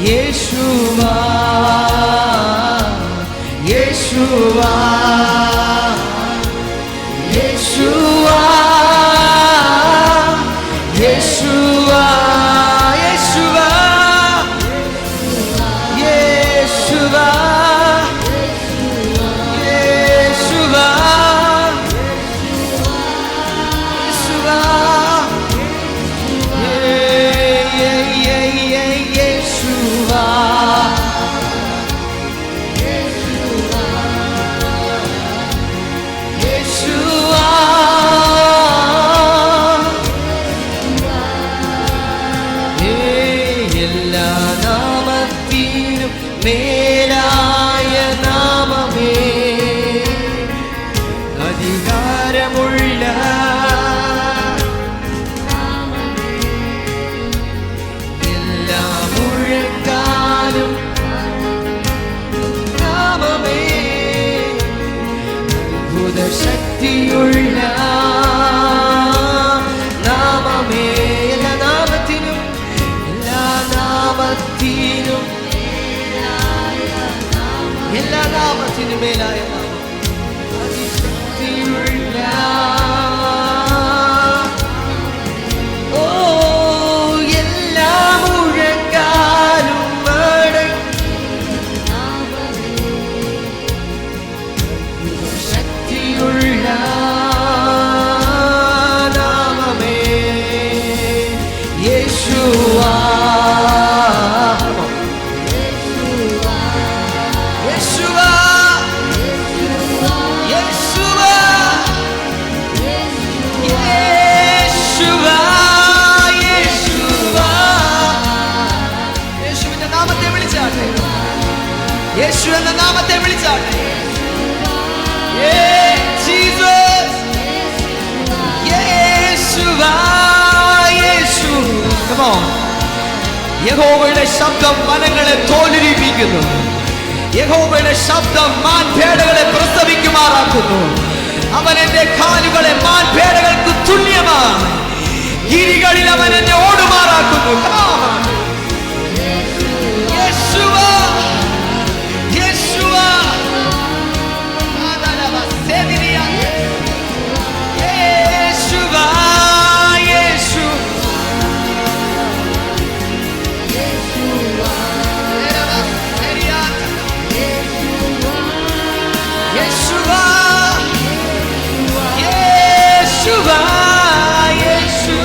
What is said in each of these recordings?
യേശുവാ യേശുവാ യേശുവാ യേശുവാ യേശുവാ യേശുവാ യേശുവാ മേലായ നാമമേ അധികാരമുള്ള എല്ലാ മുഴക്കാലും നാമമേ അത്ഭുത ശക്തിയുള്ള നാമമേ എല്ലാ നാമത്തിനും എല്ലാ നാമത്തിനും മേലായ നാമം അതിശക്തിയുള്ള ഓ എല്ലാ മുഴക്കാലും ശക്തിയുള്ള നാമമേ യേശുവാ യേശു എന്ന നാമത്തെ വിളിച്ചാട്ടെ. ജീസസ് യേശുവാ യേശു. Come on. യഹോവയുടെ ശബ്ദം വനങ്ങളെ തോലുരിപ്പിക്കുന്നു. യഹോവയുടെ ശബ്ദം മാൻപേടകളെ പ്രസവിക്കുമാറാക്കുന്നു. അവൻ എന്റെ കാലുകളെ മാൻപേടകൾക്ക് തുല്യമാണ്. ഗിരികളിൽ അവൻ എന്നെ ഓടുമാറാക്കുന്നു. യേശുവാ യേശുവാ യേശുവാ യേശു യേശുവാ യേശുവാ യേശു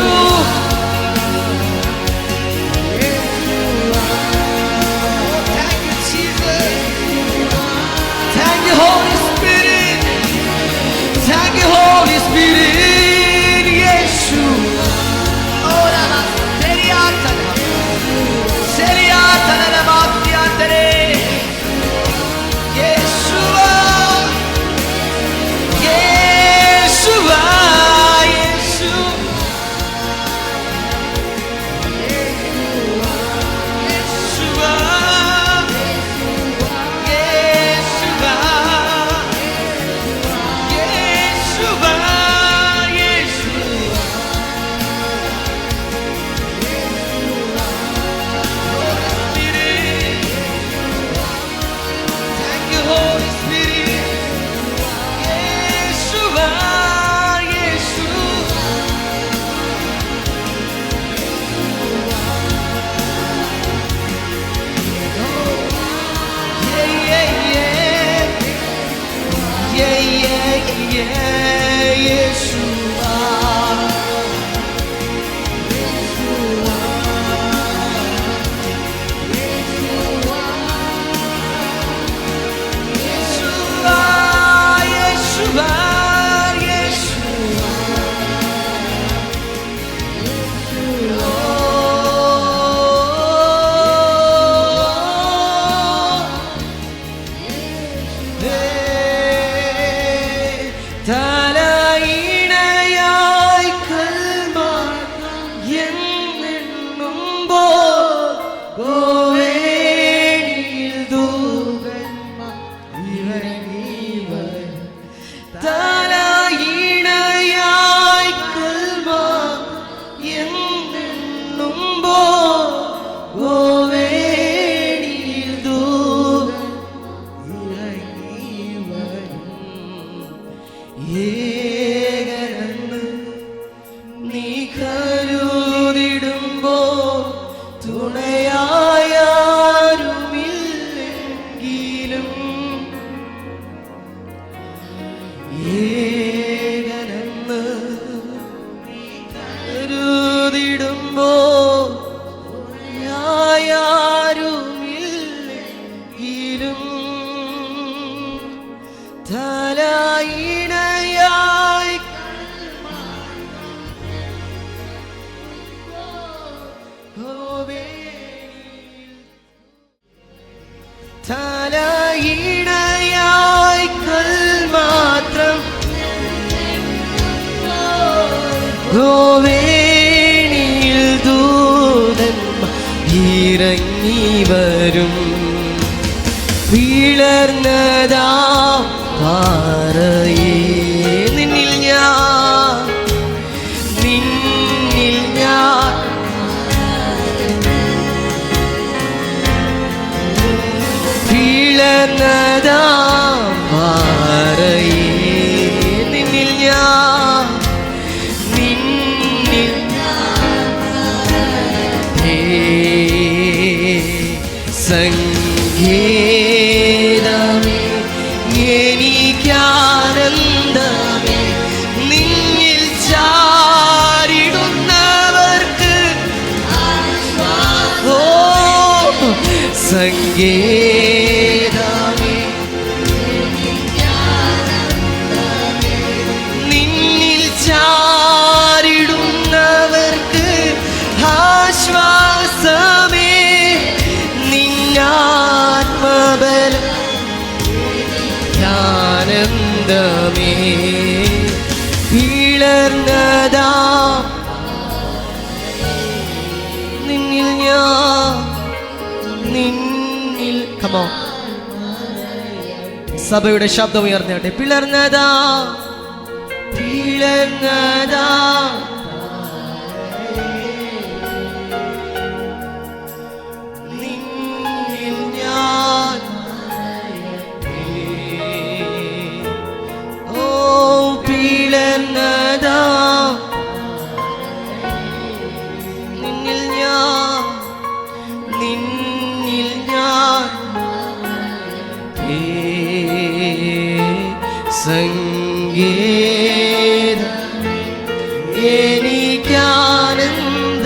തലയിണയായി കൽമാത്രം ഗോവേണിയിൽ ദൂതന്മാർ ഇറങ്ങി വരും. വീളർന്നതാ പാറയേ നിന്നിൽ ഞാൻ, നിന്നിൽ ഞാൻ വീളർന്നതാ പാറയേ നിന്നിൽ ഞാൻ, നിന്നിൽ സംഗീതമേ എനിക്കാനന്ദമേ നിന്നിൽ ചാരിടുന്നവർക്ക്. ഓ സംഗീതമേ നിന്നിൽ ചാരിടുന്നവർക്ക് ആശ്വാസമേ നിന്നാത്മബലം ആനന്ദമേ. വീളർന്നതാ നിന്നിൽ ഞാൻ, നിന്നിൽ. കമോ സഭയുടെ ശബ്ദം ഉയർന്നട്ടെ. പിളർന്നതാ പിളർന്നതാ നിന്നിൽ ഞാൻ. ഓ പിളർന്നതാ നിന്നിൽ ഞാൻ, നിന്നിൽ ഞാൻ. സംഗീതം എനിക്കാനന്ദ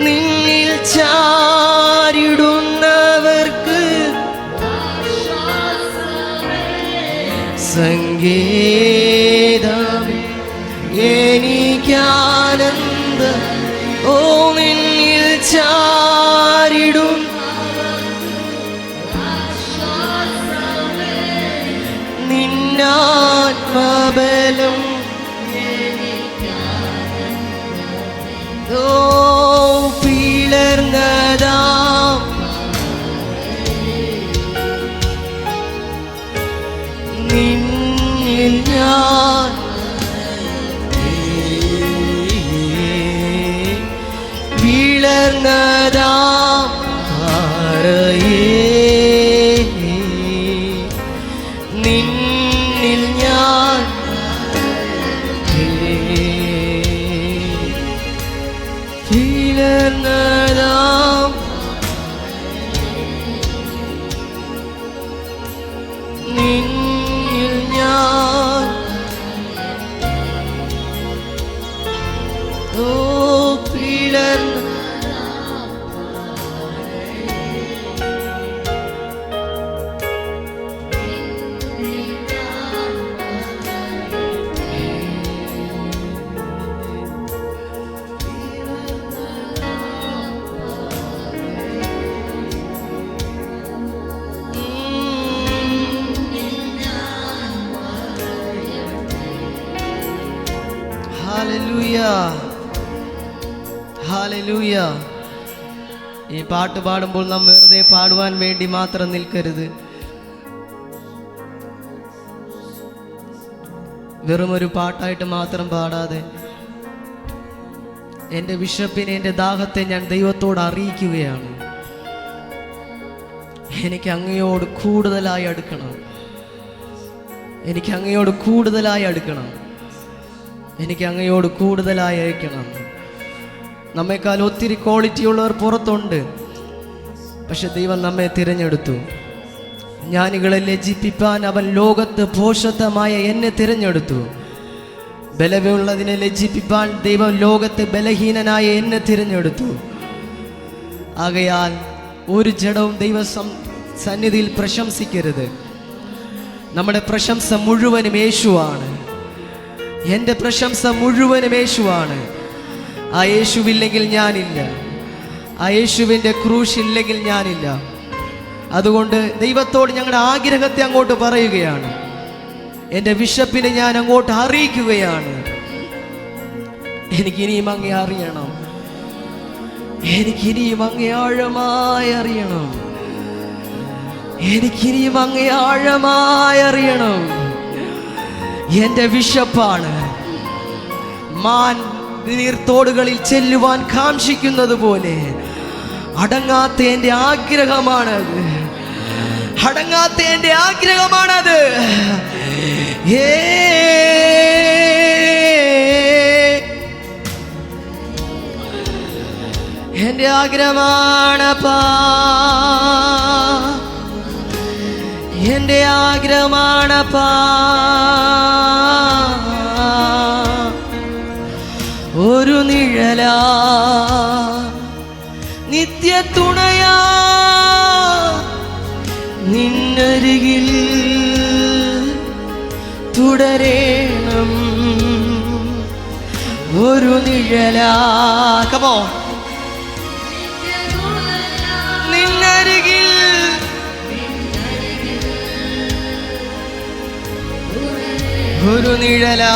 നിന്നിൽ ചാരിടുന്നവർക്ക്. സംഗീതം എനിക്കാനന്ദ ഓ നിന്നിൽ ചാരിടും. നിന്നാത്മബലം ഓ പിളർന്നതാ നിന്നിൽ ഞാൻ. വീളർന്നതാ പാറയേ നിന്നിൽ ഞാൻ. വീളർന്നതാ നിന്നിൽ ഞാൻ. ഓ പിളർന്ന ഹല്ലേലൂയ, ഹല്ലേലൂയ. ഈ പാട്ട് പാടുമ്പോൾ നാം വെറുതെ പാടുവാൻ വേണ്ടി മാത്രം നിൽക്കരുത്. വെറുമൊരു പാട്ടായിട്ട് മാത്രം പാടാതെ എൻ്റെ വിശപ്പിനെ, എൻ്റെ ദാഹത്തെ ഞാൻ ദൈവത്തോട് അറിയിക്കുകയാണ്. എനിക്ക് അങ്ങയോട് കൂടുതലായി അടുക്കണം, എനിക്ക് അങ്ങയോട് കൂടുതലായി അടുക്കണം, എനിക്ക് അങ്ങയോട് കൂടുതലായി അയക്കണം. നമ്മെക്കാൾ ഒത്തിരി ക്വാളിറ്റി ഉള്ളവർ പുറത്തുണ്ട്. പക്ഷെ ദൈവം നമ്മെ തിരഞ്ഞെടുത്തു. ജ്ഞാനികളെ ലജ്ജിപ്പിക്കാൻ അവൻ ലോകത്ത് ഭോഷത്വമായ എന്നെ തിരഞ്ഞെടുത്തു. ബലമുള്ളതിനെ ലജ്ജിപ്പിക്കാൻ ദൈവം ലോകത്ത് ബലഹീനനായ എന്നെ തിരഞ്ഞെടുത്തു. ആകയാൽ ഒരു ജഡവും ദൈവ സന്നിധിയിൽ പ്രശംസിക്കരുത്. നമ്മുടെ പ്രശംസ മുഴുവനും യേശുവാണ്. എൻ്റെ പ്രശംസ മുഴുവനും യേശുവാണ്. ആ യേശുവില്ലെങ്കിൽ ഞാനില്ല, ആ യേശുവിൻ്റെ ക്രൂശ് ഇല്ലെങ്കിൽ ഞാനില്ല. അതുകൊണ്ട് ദൈവത്തോട് ഞങ്ങളുടെ ആഗ്രഹത്തെ അങ്ങോട്ട് പറയുകയാണ്. എൻ്റെ വിശപ്പിനെ ഞാൻ അങ്ങോട്ട് അറിയിക്കുകയാണ്. എനിക്കിനിയും അങ്ങേ അറിയണം, എനിക്കിനിയും അങ്ങേ ആഴമായി അറിയണം, എനിക്കിനിയും അങ്ങേ ആഴമായി അറിയണം. എൻ്റെ വിശപ്പാണ്. മാൻ നീർത്തോടുകളിൽ ചെല്ലുവാൻ കാംക്ഷിക്കുന്നത് പോലെ അടങ്ങാത്ത എൻ്റെ ആഗ്രഹമാണത്, അടങ്ങാത്ത എൻ്റെ ആഗ്രഹമാണത്. എൻ്റെ ആഗ്രഹമാണപ്പാ, എൻ്റെ ആഗ്രഹമാണപ്പാ. ഒരു നിഴലാ നിത്യ തുണയാ നിന്നരികിൽ തുടരേണം. ഒരു നിഴലാ, കമോ, നിന്നരികിൽ ഒരു നിഴലാ,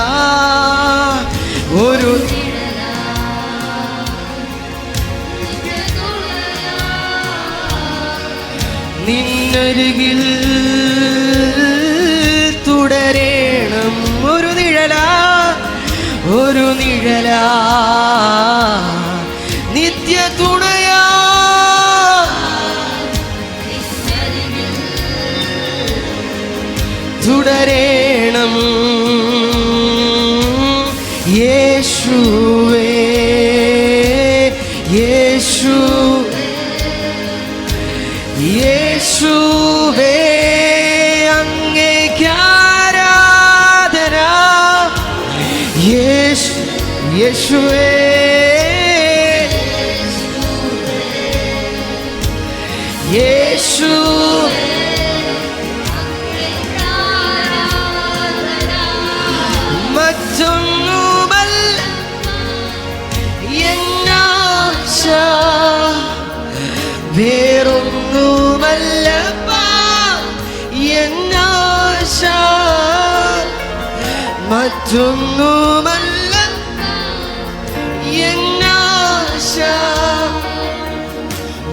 ഒരു നിന്നരികിൽ തുടരേണം. ഒരു നിഴലാ, ഒരു നിഴലാ നിത്യ തുണയാ തുടരേണം. യേശുവേ, യേശു, യേശുവേ അങ്ങേക്ക് ആരാധന. യേശുവേ, യേശു, മറ്റൊന്നുമല്ല എന്നാശ, വേറൊന്നുമല്ലപ്പാ എന്നാശ, മറ്റൊന്നുമല്ല എന്നാശ,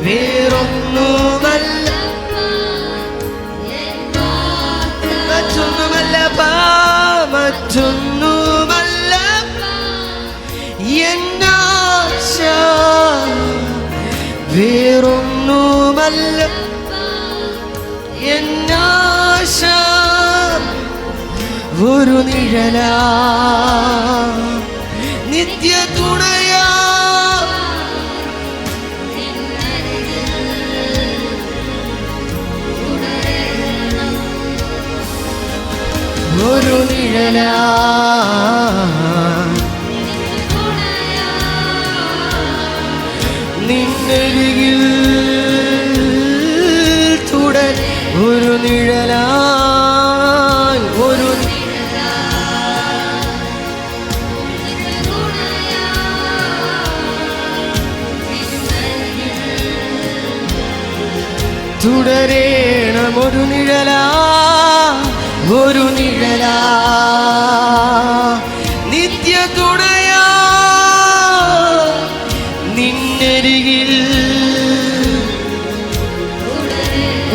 വേറൊന്നുമല്ല, മറ്റൊന്നുമല്ലപ്പാ, മറ്റൊന്നുമല്ല എന്നാശ, വേറൊന്നുമല്ല എന്നാശ. ഒരു നിഴലാ നിത്യ തുണയാ ഒരു നിഴലാ നിന്നരികിൽ തുടർ. ഒരു നിഴലാ, ഒരു തുടരേണം. ഒരു നിഴലാ, ഒരു നിഴലാ നിത്യ തുണയാ നിന്നരികിൽ.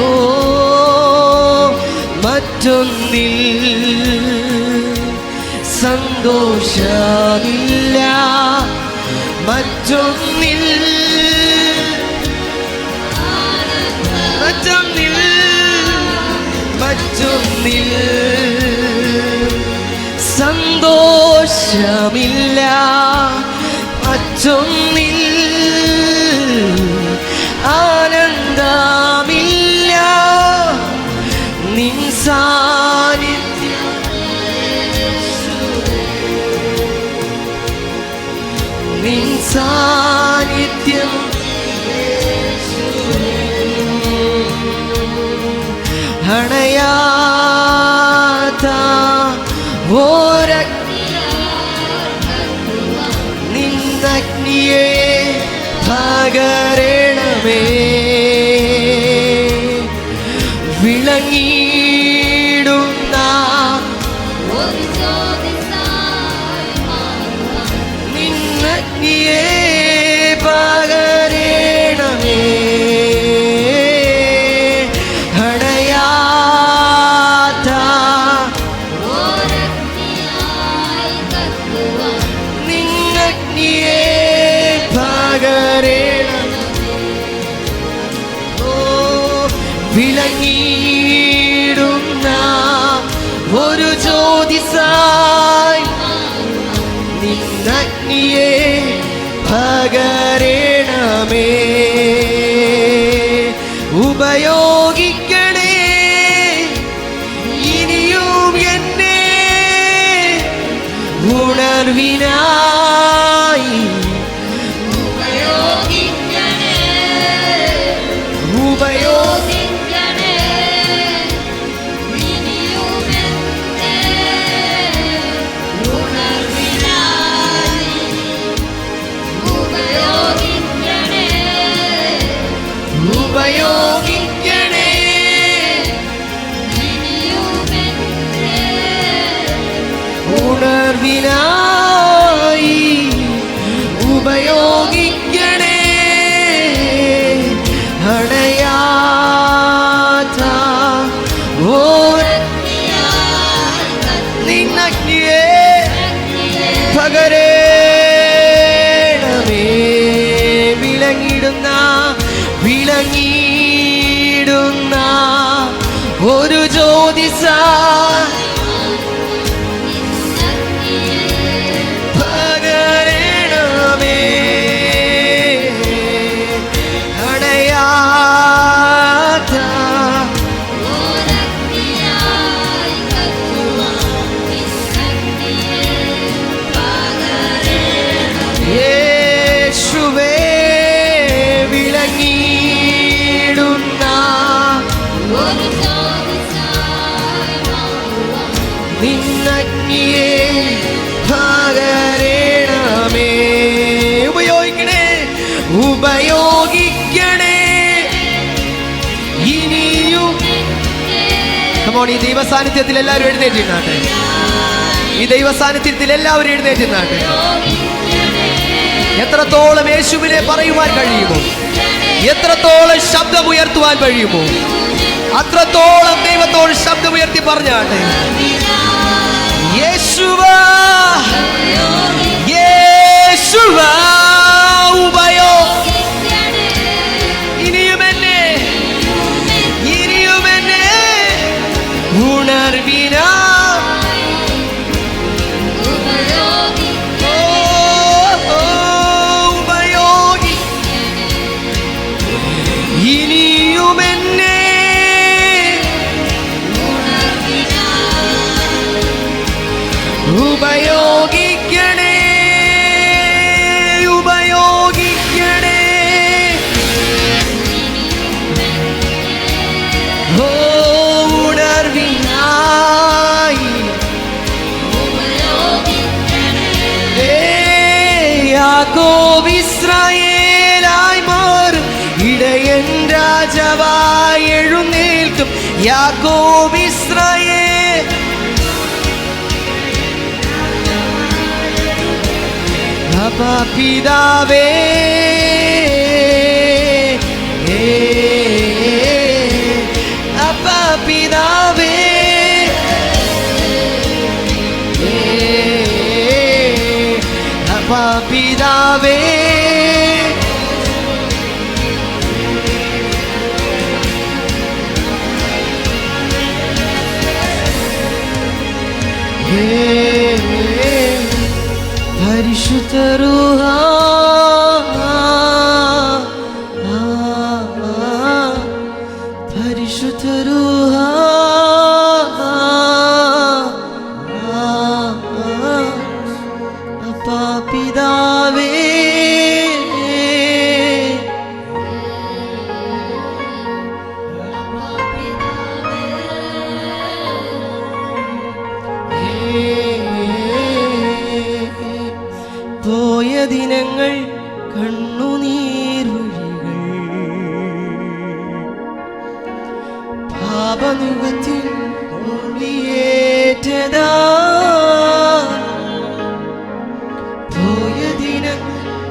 ഓ, മറ്റൊന്നിൽ സന്തോഷമില്ല, മറ്റൊന്നിൽ, മറ്റൊന്നിൽ, മറ്റൊന്നിൽ സന്തോഷമില്ല, മറ്റൊന്നിൽ ആനന്ദമില്ല. നിൻ സാന്നിധ്യം, നിൻ സാന്നിധ്യം അണയാത്ത നിന്നഗ്നിയെ പകരണമേ. നിന്നഗ്നിയെ പകരണമേ. അണയാത്ത നിന്നഗ്നിയെ പകരണമേ. വിളങ്ങിടുന്ന ഒരു ജ്യോതിസായി നിന്നഗ്നിയെ പകരണമേ. ഉപയോഗിക്കണേ ഇനിയും എന്നെ ഉണർവിനായി. ഉപയോഗിക്കണേ ഉണർവിനായി. ഉപയോഗിക്കണേ അണയാത്ത നിന്നഗ്നിയെ പകരണമേ. വിളങ്ങിടുന്ന ഒരു ജ്യോതിസാ പകരണമേ. അണയാത്ത യേശുവേ വിളങ്ങിടുന്ന നിന്നഗ്നിയെ പകരണമേ. ഉപയോഗിക്കണേ ഉപയോഗിക്കണേ ഇനിയും. ഈ ദൈവസാന്നിധ്യത്തിൽ എല്ലാവരും എഴുന്നേറ്റിരുന്നാട്ടെ. ഈ ദൈവസാന്നിധ്യത്തിൽ എല്ലാവരും എഴുന്നേറ്റിരുന്നാട്ടെ. എത്രത്തോളം യേശുവിനെ പറയുവാൻ കഴിയുമോ, എത്രത്തോളം ശബ്ദമുയർത്തുവാൻ കഴിയുമോ, അത്രത്തോളം ദൈവത്തോട് ശബ്ദമുയർത്തി പറഞ്ഞാട്ടെ. യേശുവാ യേശുവാ ഇനിയും എന്നെ ഉണർവിനാ. ഇനിയും എന്നെ ഉപയോഗിക്കണേ ഉപയോഗിക്കണേ. ഉണർവിനായി. യാക്കോബ് ഇസ്രായേലായി മാറും, ഇടയൻ രാജാവായി എഴുന്നേൽക്കും. യാക്കോബ് ഇസ്രായേൽ അപ്പാ പിതാവേ. അപ്പാ പിതാവേ അപ്പാ പിതാവേ. പരിശുദ്ധ രൂഹ പരിശുദ്ധ രൂഹ അപ്പാ പിതാവേ. പോയ ദിനങ്ങൾ കണ്ണുനീർ വഴികൾ പാപനുഖത്തിൽ ഒളിയേറ്റതാ. പോയ ദിനങ്ങൾ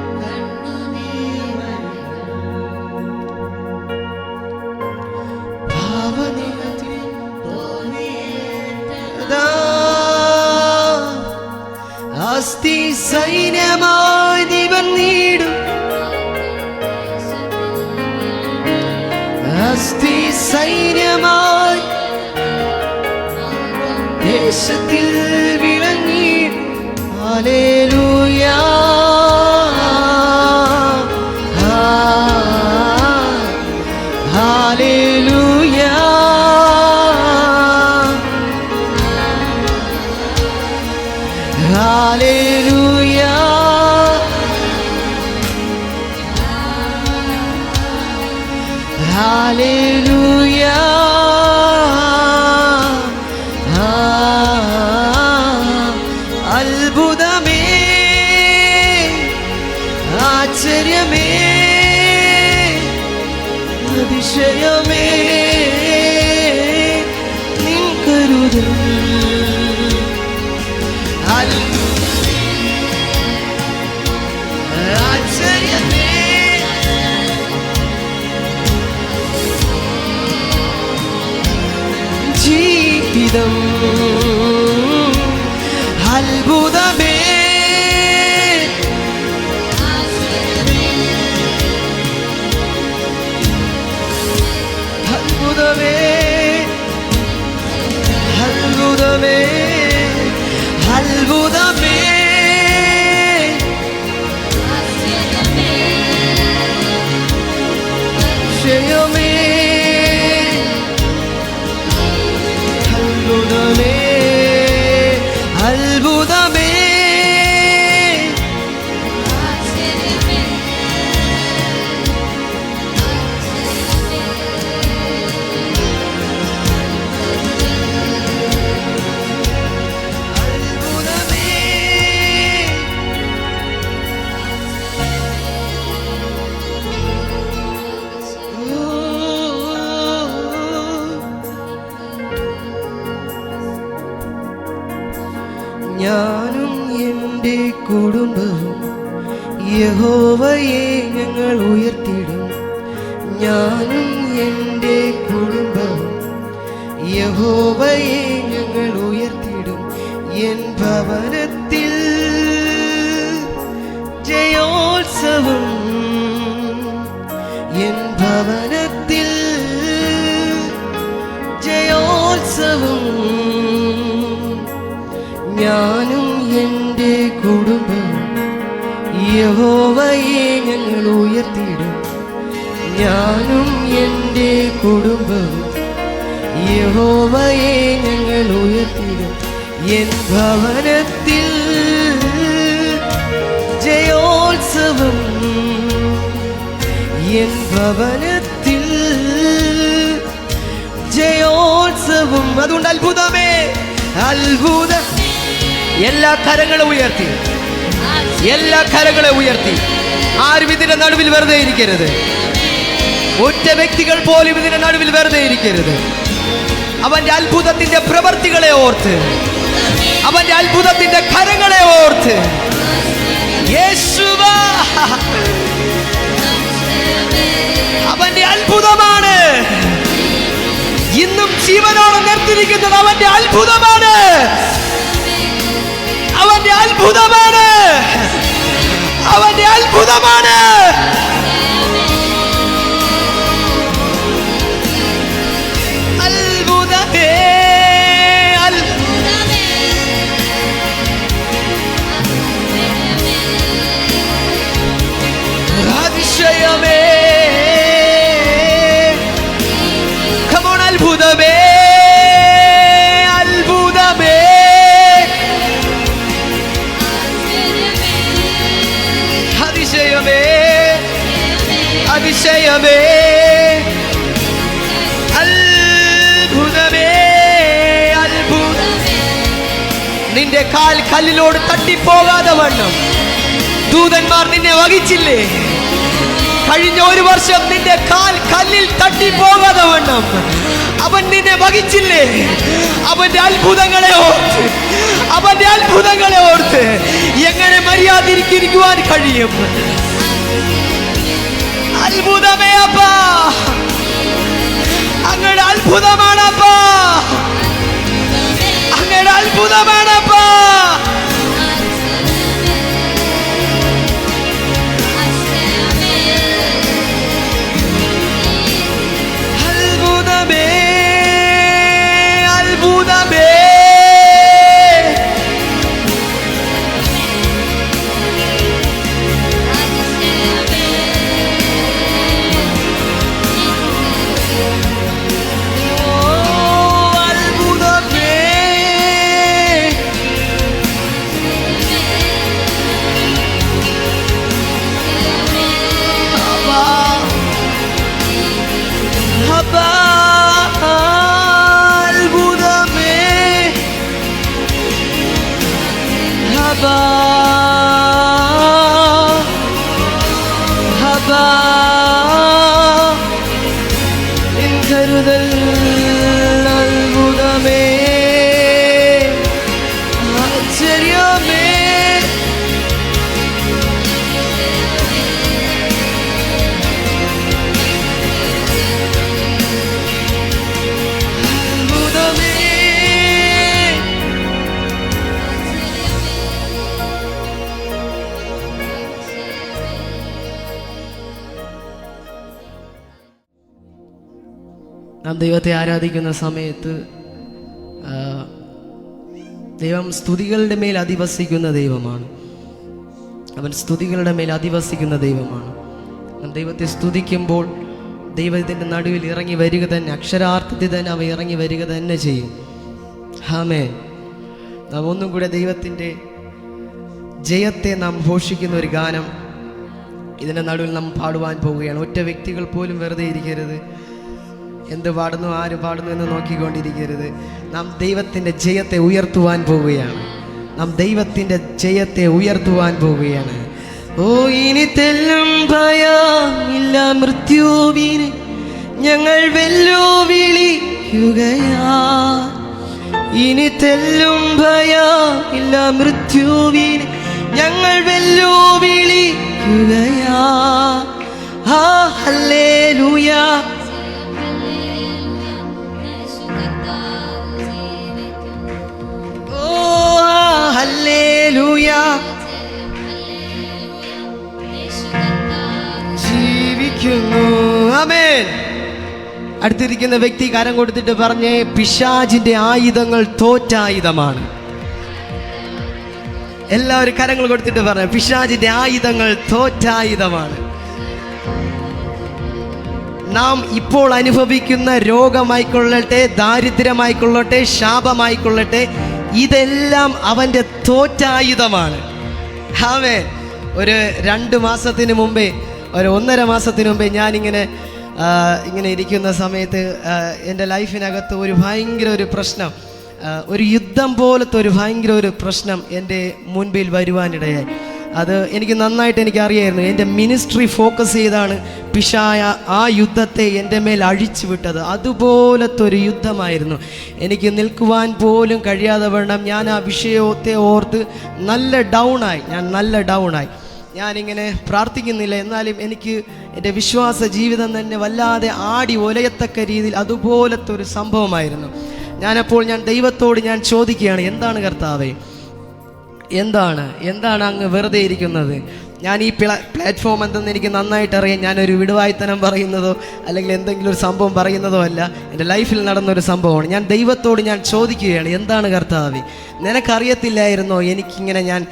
സൈന്യമായി ദേശത്തിൽ വിളങ്ങി. ഹല്ലേലൂയ, ഹല്ലേലൂയ, ഹല്ലേലൂയ, ഹല്ലേലൂയ. അത്ഭുതമേ, ആശ്ചര്യമേ, അതിശയമേ, നിൻ കരുതൽ. ആശ്ചര്യമേ, ജീവിതം. അത്ഭുതമേ, അത്ഭുതമേ, അത്ഭുതമേ, അത്ഭുതമേ, ക്ഷയമേ, അത്ഭുതമേ, അത്ഭുതമേ, ഞാനും എൻ്റെ കുടുംബവും യഹോവയെ ഞങ്ങൾ ഉയർത്തിടും. ഞാനും എൻ്റെ കുടുംബവും യഹോവയെ ഞങ്ങൾ ഉയർത്തിടും. എൻ ഭവനത്തിൽ ജയോത്സവം, എൻ ഭവനത്തിൽ ജയോത്സവം. ഞാനും എൻ്റെ കുടുംബവും യഹോവയെ ഞങ്ങൾ ഉയർത്തിടും. ഞാനും എൻ്റെ കുടുംബവും യഹോവയെ ഞങ്ങൾ ഉയർത്തിടും. എൻ ഭവനത്തിൽ ജയോത്സവം, എൻ ഭവനത്തിൽ ജയോത്സവം. അതുകൊണ്ട് അത്ഭുതമേ, അത്ഭുത. എല്ലാ കരങ്ങളും ഉയർത്തി, എല്ലാ കരങ്ങളെ ഉയർത്തി. ആരും ഇതിന്റെ നടുവിൽ വെറുതെ ഇരിക്കരുത്. ഒറ്റ വ്യക്തികൾ പോലും ഇതിന്റെ നടുവിൽ വെറുതെ ഇരിക്കരുത്. അവന്റെ അത്ഭുതത്തിന്റെ പ്രവർത്തികളെ ഓർത്ത്, അവന്റെ അത്ഭുതത്തിന്റെ കരങ്ങളെ ഓർത്ത്. യേശുവ, അവന്റെ അത്ഭുതമാണ് ഇന്നും ജീവനോടെ നിർത്തിയിരിക്കുന്നത്. അവന്റെ അത്ഭുതമാണ്, അവന്റെ അത്ഭുതമാണ്, അവന്റെ അത്ഭുതമാണ്. അത്ഭുതമേ, അത്ഭുതമേ, അതിശയമേ. Come on, അത്ഭുതമേ, അത്ഭുതമേ, അതിശയമേ, അതിശയമേ, അത്ഭുതമേ, അത്ഭുതമേ. നിന്റെ കാൽ കല്ലിലോട് തട്ടിപ്പോകാതെ വണ്ണം ദൂതന്മാർ നിന്നെ വഹിച്ചില്ലേ? കഴിഞ്ഞ ഒരു വർഷം നിന്റെ കാൽ കല്ലിൽ തട്ടിപ്പോകാതെ വണ്ണം അവൻ നിന്നെ വഹിച്ചില്ലേ? അവന്റെ അത്ഭുതങ്ങളെ ഓർത്ത്, അവന്റെ അത്ഭുതങ്ങളെ ഓർത്ത് എങ്ങനെ മര്യാദയിരിക്കുവാൻ കഴിയും? അത്ഭുതമേ അപ്പാ, അങ്ങയുടെ അത്ഭുതമാണപ്പാ, അങ്ങയുടെ അത്ഭുതമാണപ്പാ. അത്ഭുതമേ, നാം ദൈവത്തെ ആരാധിക്കുന്ന സമയത്ത് ദൈവം സ്തുതികളുടെ മേൽ അധിവസിക്കുന്ന ദൈവമാണ്. അവൻ സ്തുതികളുടെ മേൽ അധിവസിക്കുന്ന ദൈവമാണ്. നാം ദൈവത്തെ സ്തുതിക്കുമ്പോൾ ദൈവത്തിൻ്റെ നടുവിൽ ഇറങ്ങി വരിക തന്നെ, അക്ഷരാർത്ഥത്തിൽ തന്നെ അവ ഇറങ്ങി വരിക തന്നെ ചെയ്യും. ആമേൻ. നാം ഒന്നും കൂടെ ദൈവത്തിൻ്റെ ജയത്തെ നാം ഘോഷിക്കുന്ന ഒരു ഗാനം ഇതിൻ്റെ നടുവിൽ നാം പാടുവാൻ പോവുകയാണ്. ഒറ്റ വ്യക്തികൾ പോലും വെറുതെ ഇരിക്കരുത്. എന്ത് പാടുന്നു, ആര് പാടുന്നു എന്ന് നോക്കിക്കൊണ്ടിരിക്കരുത്. നാം ദൈവത്തിൻ്റെ ജയത്തെ ഉയർത്തുവാൻ പോവുകയാണ്. നാം ദൈവത്തിൻ്റെ ജയത്തെ ഉയർത്തുവാൻ പോവുകയാണ്. ഓ, ഇനി തെല്ലും ഭയമില്ല മൃത്യുവിനെ ഞങ്ങൾ വെല്ലുവിളിക്കുകയാ. ഇനി തെല്ലും ഭയമില്ല മൃത്യുവിനെ ഞങ്ങൾ വെല്ലുവിളിക്കുകയാ. ഹല്ലേലൂയ. ഓ ഹല്ലേലൂയ. ജീവിക്കുന്നു. ആമേൻ. അടുത്തിരിക്കുന്ന വ്യക്തി കരം കൊടുത്തിട്ട് പറഞ്ഞേ, പിശാചിന്റെ ആയുധങ്ങൾ തോറ്റായുധമാണ്. എല്ലാവരും കരങ്ങൾ കൊടുത്തിട്ട് പറഞ്ഞു, പിശാചിന്റെ ആയുധങ്ങൾ തോറ്റായുധമാണ്. നാം ഇപ്പോൾ അനുഭവിക്കുന്ന രോഗമായിക്കൊള്ളട്ടെ, ദാരിദ്ര്യമായിക്കൊള്ളട്ടെ, ശാപമായിക്കൊള്ളട്ടെ, ഇതെല്ലാം അവൻ്റെ തോറ്റായുധമാണ്. ആമേൻ. ഒരു 2 മാസത്തിന് മുമ്പേ, ഒരു 1.5 മാസത്തിന് മുമ്പേ ഞാനിങ്ങനെ ഇരിക്കുന്ന സമയത്ത് എൻ്റെ ലൈഫിനകത്ത് ഒരു ഭയങ്കര ഒരു പ്രശ്നം, ഒരു യുദ്ധം പോലത്തെ ഒരു ഭയങ്കര ഒരു പ്രശ്നം എൻ്റെ മുൻപിൽ വരുവാനിടയായി. അത് എനിക്ക് നന്നായിട്ട് എനിക്കറിയായിരുന്നു. എൻ്റെ മിനിസ്ട്രി ഫോക്കസ് ചെയ്താണ് പിശായ ആ യുദ്ധത്തെ എൻ്റെ മേൽ അഴിച്ചു വിട്ടത്. അതുപോലത്തെ ഒരു യുദ്ധമായിരുന്നു. എനിക്ക് നിൽക്കുവാൻ പോലും കഴിയാതെ വേണം. ഞാൻ ആ വിഷയത്തെ ഓർത്ത് നല്ല ഡൗണായി. ഞാനിങ്ങനെ പ്രാർത്ഥിക്കുന്നില്ല, എന്നാലും എനിക്ക് എൻ്റെ വിശ്വാസ ജീവിതം തന്നെ വല്ലാതെ ആടി ഒലയത്തക്ക രീതിയിൽ അതുപോലത്തെ ഒരു സംഭവമായിരുന്നു. ഞാൻ ദൈവത്തോട് ഞാൻ ചോദിക്കുകയാണ്, എന്താണ് കർത്താവേ, എന്താണ് അങ്ങ് വെറുതെ ഇരിക്കുന്നത്? ഞാൻ ഈ പ്ലാറ്റ്ഫോം എന്തെന്ന് എനിക്ക് നന്നായിട്ട് അറിയാം. ഞാനൊരു വിടുവായ്ത്തനം പറയുന്നതോ അല്ലെങ്കിൽ എന്തെങ്കിലും ഒരു സംഭവം പറയുന്നതോ അല്ല. എൻ്റെ ലൈഫിൽ നടന്നൊരു സംഭവമാണ്. ഞാൻ ദൈവത്തോട് ഞാൻ ചോദിക്കുകയാണ്, എന്താണ് കർത്താവേ, നിനക്കറിയത്തില്ലായിരുന്നോ എനിക്കിങ്ങനെ ഞാൻ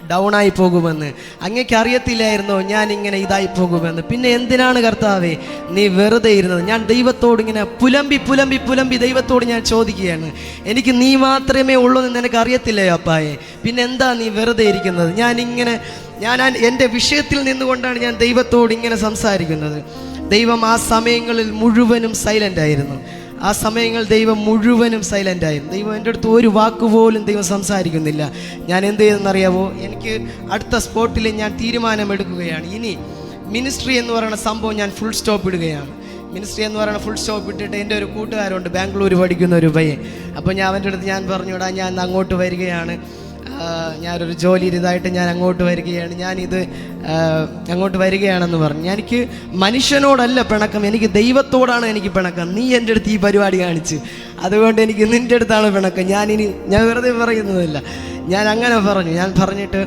ഡൗണായി പോകുമെന്ന്? അങ്ങേക്ക് അറിയത്തില്ലായിരുന്നോ ഞാനിങ്ങനെ ഇതായി പോകുമെന്ന്? പിന്നെ എന്തിനാണ് കർത്താവേ നീ വെറുതെ ഇരുന്നത്? ഞാൻ ദൈവത്തോട് ഇങ്ങനെ പുലമ്പി ദൈവത്തോട് ഞാൻ ചോദിക്കുകയാണ്, എനിക്ക് നീ മാത്രമേ ഉള്ളൂ എന്ന് നിനക്ക് അറിയത്തില്ലയോ അപ്പായെ? പിന്നെ എന്താ നീ വെറുതെ ഇരിക്കുന്നത്? ഞാൻ എൻ്റെ വിഷയത്തിൽ നിന്നുകൊണ്ടാണ് ഞാൻ ദൈവത്തോട് ഇങ്ങനെ സംസാരിക്കുന്നത്. ദൈവം ആ സമയങ്ങളിൽ മുഴുവനും സൈലൻ്റ് ആയിരുന്നു. ആ സമയങ്ങൾ ദൈവം മുഴുവനും സൈലൻ്റ് ആയിരുന്നു. ദൈവം എൻ്റെ അടുത്ത് ഒരു വാക്കുപോലും ദൈവം സംസാരിക്കുന്നില്ല. ഞാൻ എന്ത് ചെയ്തെന്നറിയാവോ? എനിക്ക് അടുത്ത സ്പോട്ടിൽ ഞാൻ തീരുമാനമെടുക്കുകയാണ്. ഇനി മിനിസ്ട്രി എന്ന് പറയുന്ന സംഭവം ഞാൻ ഫുൾ സ്റ്റോപ്പ് ഇടുകയാണ്. മിനിസ്ട്രി എന്ന് പറയുന്ന ഫുൾ സ്റ്റോപ്പ് ഇട്ടിട്ട് എൻ്റെ ഒരു കൂട്ടുകാരുണ്ട്, ബാംഗ്ലൂർ പഠിക്കുന്ന ഒരു പയ്യൻ. അപ്പോൾ ഞാൻ അവൻ്റെ അടുത്ത് ഞാൻ പറഞ്ഞുവിടാ, ഞാൻ അങ്ങോട്ട് വരികയാണ്, ഞാനൊരു ജോലി ഇതായിട്ട് ഞാൻ അങ്ങോട്ട് വരികയാണ്, അങ്ങോട്ട് വരികയാണെന്ന് പറഞ്ഞു. എനിക്ക് മനുഷ്യനോടല്ല പിണക്കം, എനിക്ക് ദൈവത്തോടാണ് എനിക്ക് പിണക്കം. നീ എൻ്റെ അടുത്ത് ഈ പരിപാടി കാണിച്ച്, അതുകൊണ്ട് എനിക്ക് നിൻ്റെ അടുത്താണ് പിണക്കം. ഞാൻ വെറുതെ പറയുന്നതല്ല. ഞാൻ അങ്ങനെ പറഞ്ഞു. ഞാൻ പറഞ്ഞിട്ട്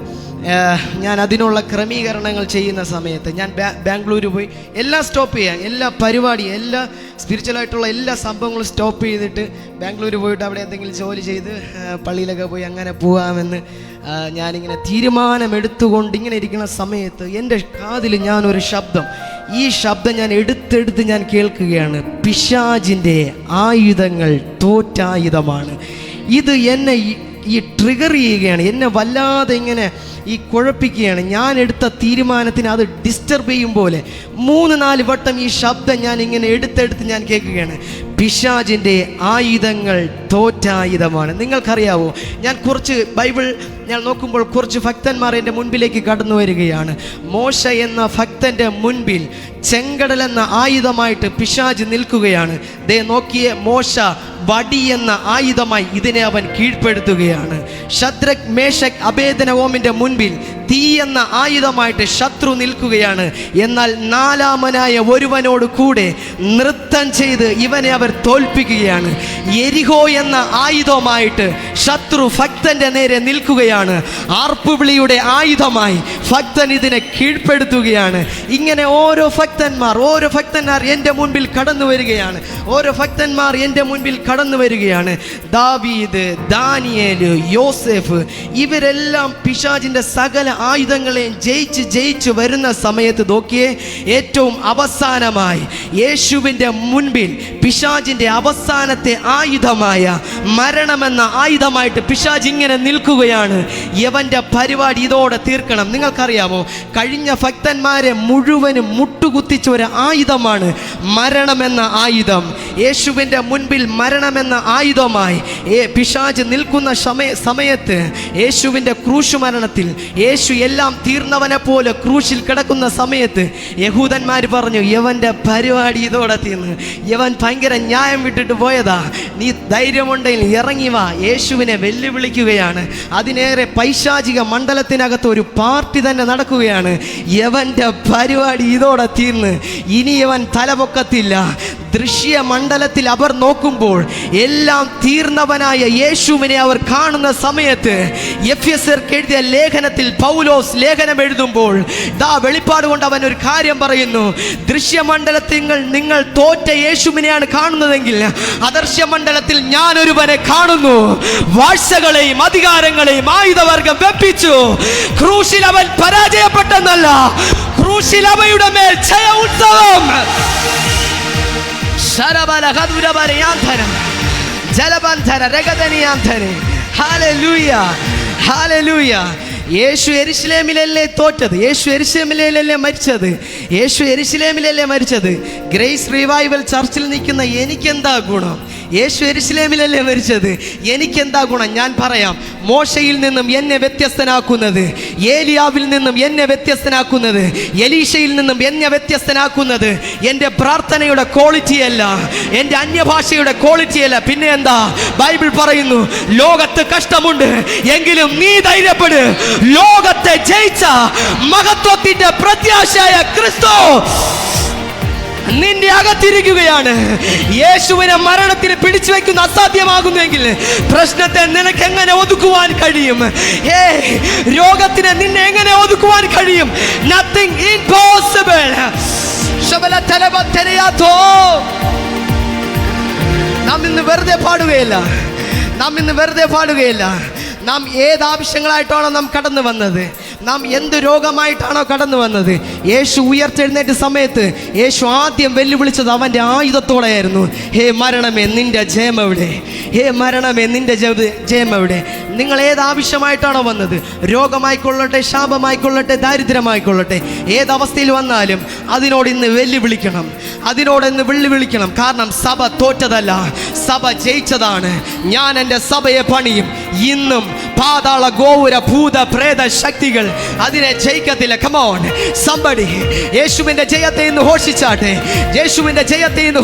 ഞാൻ അതിനുള്ള ക്രമീകരണങ്ങൾ ചെയ്യുന്ന സമയത്ത് ഞാൻ ബാംഗ്ലൂർ പോയി എല്ലാം സ്റ്റോപ്പ് ചെയ്യാം, എല്ലാ പരിപാടിയും, എല്ലാ സ്പിരിച്വലായിട്ടുള്ള എല്ലാ സംഭവങ്ങളും സ്റ്റോപ്പ് ചെയ്തിട്ട് ബാംഗ്ലൂർ പോയിട്ട് അവിടെ എന്തെങ്കിലും ജോലി ചെയ്ത് പള്ളിയിലൊക്കെ പോയി അങ്ങനെ പോകാമെന്ന് ഞാനിങ്ങനെ തീരുമാനമെടുത്തുകൊണ്ട് ഇങ്ങനെ ഇരിക്കുന്ന സമയത്ത് എൻ്റെ കാതിൽ ഞാനൊരു ശബ്ദം, ഈ ശബ്ദം ഞാൻ എടുത്തെടുത്ത് ഞാൻ കേൾക്കുകയാണ്, പിശാചിൻ്റെ ആയുധങ്ങൾ തോറ്റായുധമാണ്. ഇത് എന്നെ ഈ ട്രിഗർ ചെയ്യുകയാണ്, എന്നെ വല്ലാതെ ഇങ്ങനെ ഈ കുഴപ്പിക്കുകയാണ്. ഞാൻ എടുത്ത തീരുമാനത്തിന് അത് ഡിസ്റ്റർബ് ചെയ്യും പോലെ 3-4 വട്ടം ഈ ശബ്ദം ഞാൻ ഇങ്ങനെ എടുത്തെടുത്ത് ഞാൻ കേൾക്കുകയാണ്. പിശാചിൻ്റെ ആയുധങ്ങൾ തോറ്റായുധമാണ്. നിങ്ങൾക്കറിയാവോ, ഞാൻ കുറച്ച് ബൈബിൾ ഞാൻ നോക്കുമ്പോൾ കുറച്ച് ഭക്തന്മാർ എൻ്റെ മുൻപിലേക്ക് കടന്നു വരികയാണ്. മോശ എന്ന ഭക്തൻ്റെ മുൻപിൽ ചെങ്കടൽ എന്ന ആയുധമായിട്ട് പിശാച് നിൽക്കുകയാണ്. ദേ നോക്കിയേ, മോശ വടി എന്ന ആയുധമായി ഇതിനെ അവൻ കീഴ്പ്പെടുത്തുകയാണ്. ശദ്രക്, മേശക്, അബേദ്നെഗോവിന്റെ മുൻപിൽ തീ എന്ന ആയുധമായിട്ട് ശത്രു നിൽക്കുകയാണ്. എന്നാൽ 4-മനായ ഒരുവനോട് കൂടെ നൃത്തം ചെയ്ത് ഇവനെ അവർ തോൽപ്പിക്കുകയാണ്. യെരിഹോ എന്ന ആയുധമായിട്ട് ശത്രു ഭക്തന്റെ നേരെ നിൽക്കുകയാണ്. നിൽക്കുകയാണ്. ആർപ്പുവിളിയുടെ ആയുധമായി ഭക്തൻ ഇതിനെ കീഴ്പ്പെടുത്തുകയാണ്. ഇങ്ങനെ ഓരോ ഭക്തന്മാർ എൻ്റെ മുൻപിൽ കടന്നു വരികയാണ്. ഓരോ ഭക്തന്മാർ എൻ്റെ മുൻപിൽ കടന്നു വരികയാണ്. ദാവീദ്, ദാനിയേല്, യോസേഫ്, ഇവരെല്ലാം പിശാചിൻ്റെ സകല ആയുധങ്ങളെയും ജയിച്ച് വരുന്ന സമയത്ത് നോക്കിയേ, ഏറ്റവും അവസാനമായി യേശുവിൻ്റെ മുൻപിൽ പിശാചിൻ്റെ അവസാനത്തെ ആയുധമായ മരണമെന്ന ആയുധമായിട്ട് പിശാച് ഇങ്ങനെ നിൽക്കുകയാണ്. യവൻ്റെ പരിപാടി ഇതോടെ തീർക്കണം. നിങ്ങൾക്കറിയാമോ, കഴിഞ്ഞ ഭക്തന്മാരെ മുഴുവനും മുട്ടുകുത്തിച്ച ഒരു ആയുധമാണ് മരണമെന്ന ആയുധം. യേശുവിൻ്റെ മുൻപിൽ മരണമെന്ന ആയുധമായി പിശാച് നിൽക്കുന്ന സമയത്ത് യേശുവിൻ്റെ ക്രൂശ് മരണത്തിൽ യേശു എല്ലാം തീർന്നവനെ പോലെ ക്രൂശിൽ കിടക്കുന്ന സമയത്ത് യഹൂദന്മാർ പറഞ്ഞു, യവൻ്റെ പരിപാടി ഇതോടെ തീർന്ന്, യവൻ ഭയങ്കര ന്യായം വിട്ടിട്ട് പോയതാ, നീ ധൈര്യമുണ്ടെങ്കിൽ ഇറങ്ങി വാ. യേശുവിനെ വെല്ലുവിളിക്കുകയാണ്. അതിനേറെ പൈശാചിക മണ്ഡലത്തിനകത്ത് ഒരു പാർട്ടി തന്നെ നടക്കുകയാണ്. യവൻ്റെ പരിപാടി ഇതോടെ തീർന്ന്, ഇനി യവൻ തലപൊക്കത്തില്ല. ദൃശ്യ മണ്ഡലത്തിൽ അവർ നോക്കുമ്പോൾ എല്ലാം തീർന്നവനായ യേശുവിനെ അവർ കാണുന്ന സമയത്ത് എഫെസ്യർക്ക് എഴുതിയ ലേഖനത്തിൽ പൗലോസ് ലേഖനം എഴുതുമ്പോൾ വെളിപ്പാട് കൊണ്ട് അവൻ ഒരു കാര്യം പറയുന്നു. ദൃശ്യമണ്ഡലത്തിൽ നിങ്ങൾ തോറ്റ യേശുവിനെയാണ് കാണുന്നതെങ്കിൽ അദർശ്യമണ്ഡലത്തിൽ ഞാൻ ഒരുവനെ കാണുന്നു. വാഴ്ചകളെയും അധികാരങ്ങളെയും ആയുധവർഗം വെപ്പിച്ചു. ക്രൂശിൽ അവൻ പരാജയപ്പെട്ടെന്നല്ല, ക്രൂശിൽ അവയുടെ മേൽ ജയ ഉത്സവം. യേശു യെരുശലേമിലല്ലേ തോറ്റത്? യേശു യെരുശലേമിലല്ലേ മരിച്ചത്? ഗ്രേസ് റിവൈവൽ ചർച്ചിൽ നിൽക്കുന്ന എനിക്കെന്താ ഗുണം? യേശു യെരുശലേമിലല്ലേ മരിച്ചത്, എനിക്കെന്താ ഗുണം? ഞാൻ പറയാം. മോശയിൽ നിന്നും എന്നെ വ്യത്യസ്തനാക്കുന്നത്, ഏലിയാവിൽ നിന്നും എന്നെ വ്യത്യസ്തനാക്കുന്നത്, എലീശയിൽ നിന്നും എന്നെ വ്യത്യസ്തനാക്കുന്നത് എൻ്റെ പ്രാർത്ഥനയുടെ ക്വാളിറ്റി അല്ല, എൻ്റെ അന്യഭാഷയുടെ ക്വാളിറ്റി അല്ല. പിന്നെ എന്താ? ബൈബിൾ പറയുന്നു, ലോകത്ത് കഷ്ടമുണ്ട് എങ്കിലും നീ ധൈര്യപ്പെട്, ലോകത്തെ ജയിച്ച മഹത്വത്തിന്റെ പ്രത്യാശയായ ക്രിസ്തു നിന്റെ അകത്തിരിക്കുകയാണ്. യേശുവിനെ മരണത്തിന് പിടിച്ചു വെക്കുന്ന അസാധ്യമാകുന്നെങ്കിൽ പ്രശ്നത്തെ നിനക്ക് എങ്ങനെ ഒതുക്കുവാൻ കഴിയും? രോഗത്തിനെ നിന്നെ എങ്ങനെ ഒതുക്കുവാൻ കഴിയും? Nothing impossible. നാം ഇന്ന് വെറുതെ പാടുകയില്ല. നാം ഏത് ആവശ്യങ്ങളായിട്ടാണോ നാം കടന്നു വന്നത്, നാം എന്ത് രോഗമായിട്ടാണോ കടന്നു വന്നത്, യേശു ഉയർത്തെഴുന്നേറ്റ സമയത്ത് യേശു ആദ്യം വെല്ലുവിളിച്ചത് അവൻ്റെ ആയുധത്തോടെയായിരുന്നു. ഹേ മരണമേ, നിന്റെ ജയം എവിടെ? ഹേ മരണമേ, നിന്റെ ജയം എവിടെ? നിങ്ങൾ ഏത് ആവശ്യമായിട്ടാണോ വന്നത്, രോഗമായിക്കൊള്ളട്ടെ, ശാപമായിക്കൊള്ളട്ടെ, ദാരിദ്ര്യമായിക്കൊള്ളട്ടെ, ഏതവസ്ഥയിൽ വന്നാലും അതിനോട് ഇന്ന് വെല്ലുവിളിക്കണം. കാരണം സഭ തോറ്റതല്ല, സഭ ജയിച്ചതാണ്. ഞാൻ എൻ്റെ സഭയെ പണിയും. ഇന്നും പാതാള ഗോപുര ഭൂത പ്രേത ശക്തികൾ അതിനെ ജയിക്കത്തില്ല. Come on somebody, യേശുവിന്റെ ജയത്തെ ഇന്ന്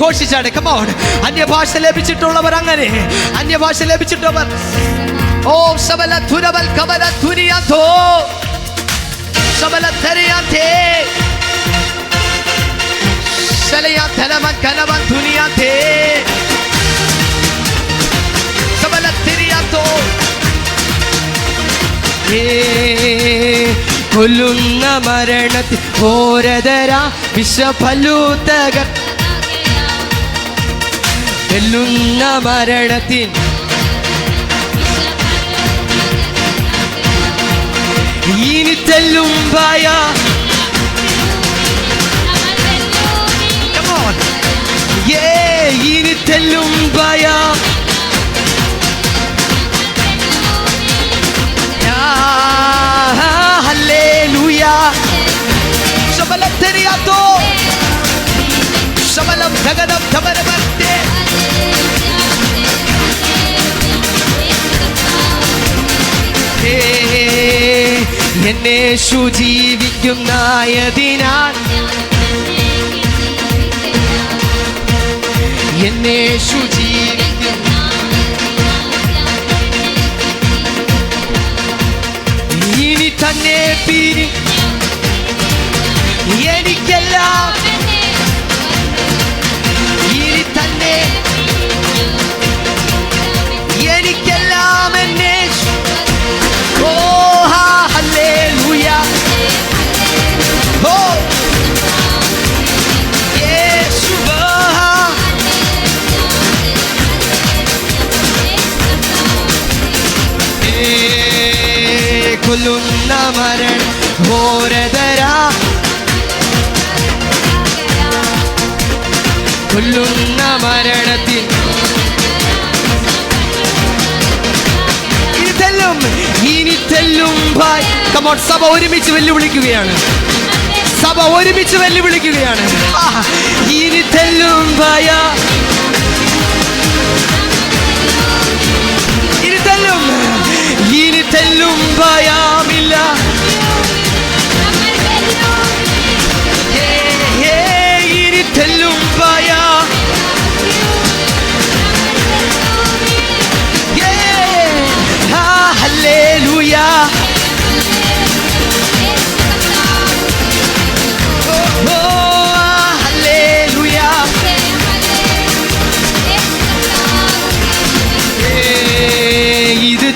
ഘോഷിച്ചാട്ടെ. Come on. അന്യഭാഷ ലഭിച്ചിട്ടുള്ളവർ അങ്ങനെ, അന്യഭാഷ ലഭിച്ചിട്ടുള്ളവർ ഓ ശബല തുരബൽ കബല തുരിയാതോ ശബല തരിയാതേ ശലയാ തലമൻ കലമൻ തുനിയാതേ ശബല തിരിയാതോ. കൊല്ലുന്ന മരണത്തിൽ ഓരതര വിഷഫലൂതകർ, കൊല്ലുന്ന മരണത്തിൽ ഇനി തെല്ലും ഭയ. ഇനി തെല്ലും ഭയ. Hallelujah. Shabalam theriyato. Shabalam dhagadam dhabarabante. എന്നെ ജീവിക്കുന്നതിനാൽ എന്നെ ജീവിക്കുന്ന ഇനി തന്നെ പിരി എനിക്കെല്ലാം ഇനി തന്നെ എനിക്കെല്ലാം എന്നെ ഓ കമോൺ, സഭ ഒരുമിച്ച് വെല്ലുവിളിക്കുകയാണ്. സഭ ഒരുമിച്ച് വെല്ലുവിളിക്കുകയാണ്. ഇനി തെല്ലും ഭയം, ഇനി തെല്ലും ഭയമില്ല. ഇനി തെല്ലും ഭയം, ഹല്ലേലൂയ.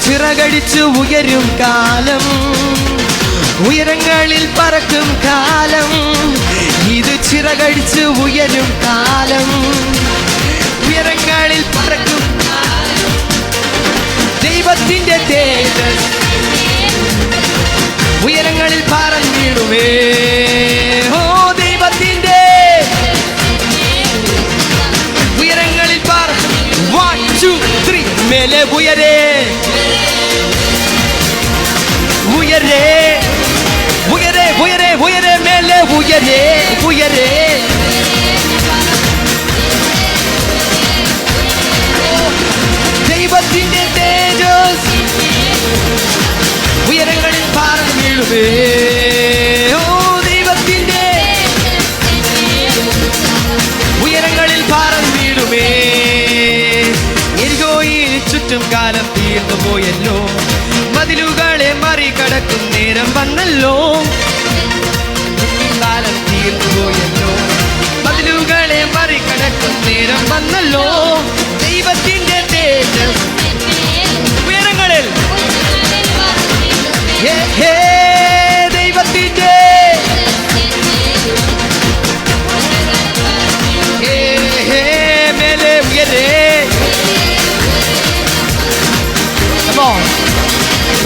ചിറകടിച്ചു ഉയരും കാലം, ഉയരങ്ങളിൽ പറക്കും കാലം. ഇത് ചിറകടിച്ചു ഉയരും കാലം, ഉയരങ്ങളിൽ പറക്കും കാലം. ദൈവത്തിന്റെ തേജസ് ഉയരങ്ങളിൽ പറന്നിടുമേ. ഓ ദൈവത്തിന്റെ ഉയരങ്ങളിൽ പറ. 1 2 3 മേലെ ഉയരേ, ഉയരേ, ഉയരേ, ഉയരേ, ഉയരേ, മേലെ ഉയരേ, ഉയരേ. ദൈവത്തിന്റെ തേജസ് ഉയരങ്ങളിൽ പറന്നു വീഴുമേ. ഓ ദൈവത്തിന്റെ ഉയരങ്ങളിൽ പറന്നു വീഴുമേ. എരികോയിൽ ചുറ്റും കാലം തീർന്നു പോയല്ലോ, മതിലുകളെ മറികടക്കും നേരം വന്നല്ലോ. കാലം തീർന്നു പോയല്ലോ, മതിലുകളെ മറികടക്കും നേരം വന്നല്ലോ. ദൈവത്തിന്റെ തേജസ് ഉയരങ്ങളിൽ, ദൈവത്തിന്റെ മേലെ ഉയരേ.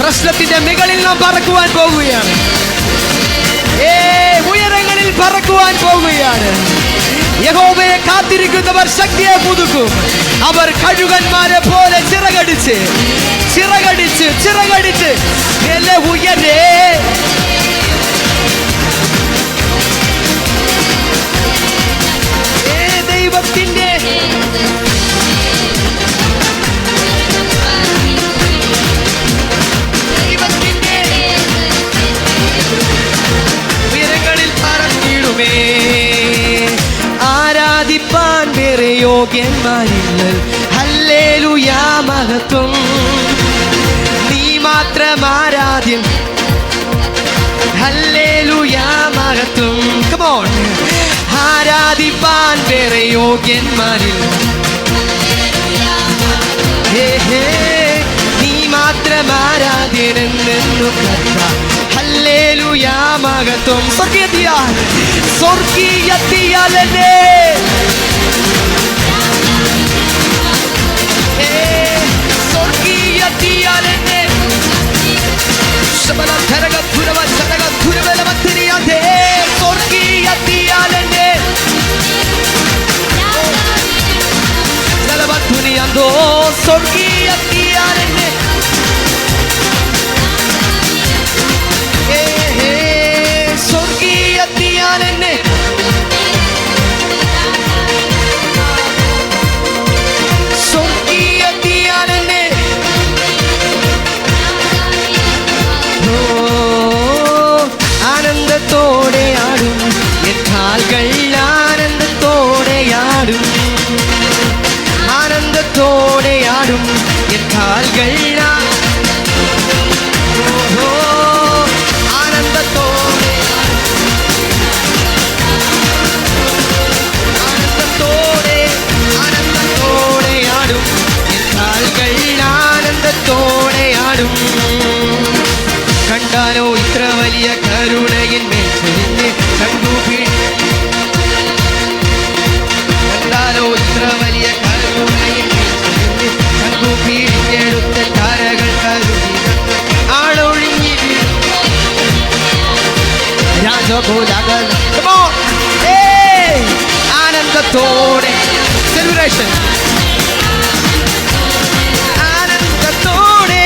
പ്രശ്നത്തിന്റെ മുകളിൽ നാം പറക്കുവാൻ പോവുകയാണ്. ഉയരങ്ങളിൽ പറക്കുവാൻ പോവുകയാണ്. യഹോവയെ കാത്തിരിക്കുന്നവർ ശക്തിയെ പുതുക്കും. അവർ കഴുകന്മാരെ പോലെ ചിറകടിച്ച് ചിറകടിച്ച് ചിറകടിച്ച് മേലെ ഉയരേ. ദൈവത്തിന്റെ ഉയരങ്ങളിൽ പറന്നിടുമേ. ആരാധിപ്പാൻ വേറെ യോഗ്യന്മാരില്ല. ഹല്ലേലൂയാ മഹത്വം, നീ മാത്രം ആരാധ്യൻ. ഹല്ലേലൂയാ മഹത്വം. Come on. ആരാധിപ്പാൻ വേറെ യോഗ്യന്മാരില്ല. നീ മാത്രം ആരാധ്യനെന്നു കർത്താവ്. ഹല്ലേലൂയാ മഹത്വം. സ്വർഗീയത്തിയാൽ സ്വർഗീയത്തിയാലേ സ്വർഗീയത്തിയാലേ സ്വർഗീയത്തിയാലേ ോ സ്വർഗീയത്തിയാലേ സ്വർഗീയത്തിയാലേ സ്വർഗീയത്തിയാലേ. ആനന്ദത്തോടെ ആടും എൻ കാൽകൾ, ആനന്ദത്തോടെ ആടും, ആനന്ദത്തോടെ ആടും എൻ കാൽകൾ. ആനന്ദത്തോടെ ആനന്ദത്തോടെ ആനന്ദത്തോടെ ആടും എൻ കാൽകൾ, ആനന്ദത്തോടെ ആടും. കണ്ടാലോ ഇത്ര വലിയ കരുണയിൽ മേൽച്ചൊരിഞ്ഞ് കണ്ടുപിടി. കണ്ടാലോ ഇത്ര വലിയ കരുണയിൽ മേൽച്ചൊരിഞ്ഞ് കണ്ടുപിടിച്ചെടുത്ത താരകൾ കരുതി ആളൊഴിഞ്ഞി രാജകോലകൾ. ആനന്ദത്തോടെ സെലിബ്രേഷൻ, ആനന്ദത്തോടെ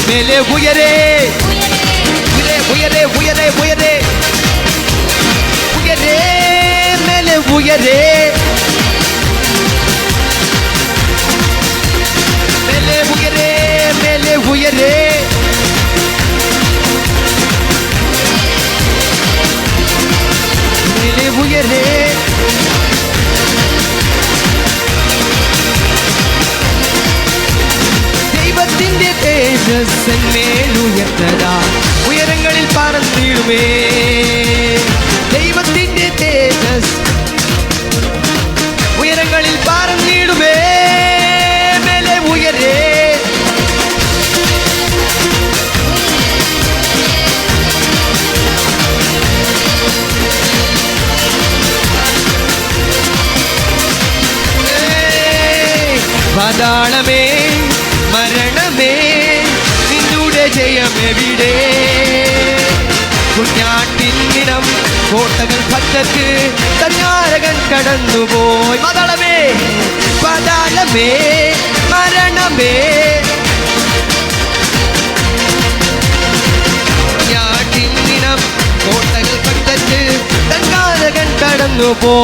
മേലെ ഉയരേ ഉയരേ ഉയരേ ഉയരേ ഉയരേ മേലെ ഉയരേ മേലെ ഉയരേ മേലെ ഉയരേ മേലെ ഉയരേ ദൈവത്തിന്റെ തേജസ്സൻ മേലുയർത്തതാ ഉയരങ്ങളിൽ പറന്നിടുമേ ദൈവത്തിന്റെ തേജസ് ഉയരങ്ങളിൽ പറന്നിടുമേ മേലെ ഉയരേ പാതാളമേ മരണമേ നിന്നുടെ ജയമെവിടെ കുഞ്ഞാട്ടിൻ നിണം കോട്ടകൾ പറ്റത്ത് തന്നാരകൻ കടന്നുപോയി പാതാളമേ പാതാളമേ മരണമേ കുഞ്ഞാട്ടിൻ നിണം കോട്ടകൾ പറ്റത്ത് തന്നാരകൻ കടന്നുപോ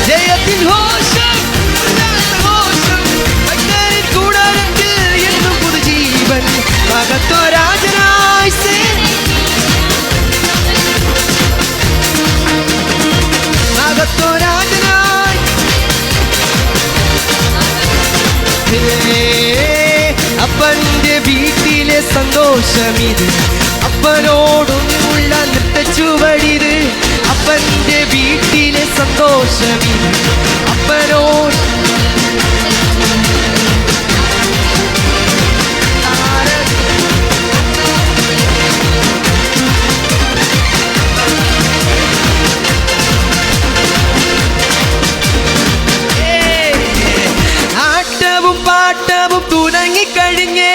ജയത്തിൻ ഘോഷം മകത്വരാജനായി മകത്വരാജനായി അപ്പന്റെ വീട്ടിലെ സന്തോഷമിത് അപ്പനോടുള്ള നൃത്തച്ചുവടിത് അപ്പന്റെ വീട്ടിലെ സന്തോഷമിത് അപ്പനോട് പാട്ടവും തുടങ്ങിക്കഴിഞ്ഞേ